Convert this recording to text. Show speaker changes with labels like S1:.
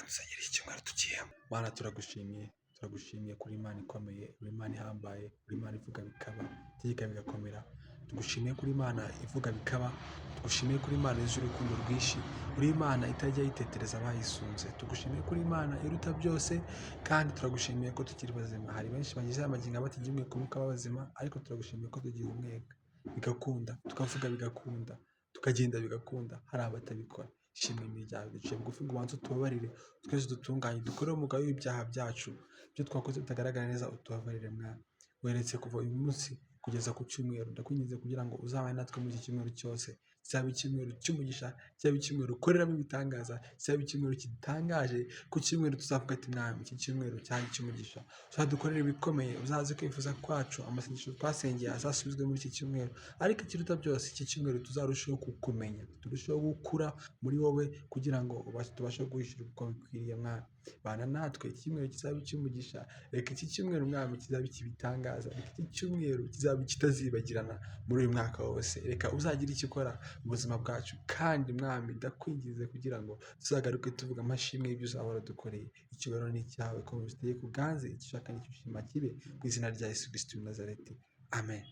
S1: dusengera iki cyumweru tugiyemo. Mana turagushimiye kuri Imana ikomeye, uri Imana ihambaye, uri Imana ivuga bikaba, itegeka bigakomera. Tugushimiye kuri Imana ivuga bikaba, tugushimiye kuri Imana yuzuye urukundo rwinshi, uri Imana itajya yitetereza abayisunze. Tugushimiye kuri Imana iruta byose, kandi turagushimiye ko tukiri bazima. Hari benshi bagize amagingo batagiye kuba bazima, ariko turagushimiye ko tugiye umwega bigakunda, tukavuga bigakunda, tukagenda bigakunda. Hari abatabikora. Shimwe imiryango duciye bugufi ngo ubanze utubabarire, twese dutunganye, dukore umugabo w'ibyaha byacu, ibyo twakoze bitagaragara neza utubabarire Mwami. Weretse kuva uyu munsi kugeza ku cyumweru, ndakwinginze kugira ngo uzabane natwe muri iki cyumweru cyose, cyaba icyumweru cy'umugisha, cyaba icyumweru ukoreramo ibitangaza, cyaba icyumweru gitangaje. Ku cyumweru tuzavuga ati Mwami, iki cyumweru cyari icy'umugisha, uzadukorera ibikomeye, uzaze kwifuza kwacu, amasengesho twasengeye azasubizwe muri iki cyumweru. Ariko ikiruta byose, iki cyumweru tuzarushaho kukumenya, turushaho gukura muri wowe, kugira ngo tubashe guhishura uko bikwiriye Mwami. Bana natwe, iki cyumweru kizaba icy'umugisha. Reka iki cyumweru Mwami kizaba icy'ibitangaza, reka iki cyumweru kizaba kitazibagirana muri uyu mwaka wose. Reka uzagire icyo ukora mu buzima bwacu, kandi Mwami ndakwingize kugira ngo tuzagaruke tuvuga amashimwe y'ibyo uzaba waradukoreye. Icyubahiro ni icyawe, ko biteye kuganze, icyo ushaka nicyo ushima kibe, mu izina rya Yesu Kristo w'i Nazareti. Amen.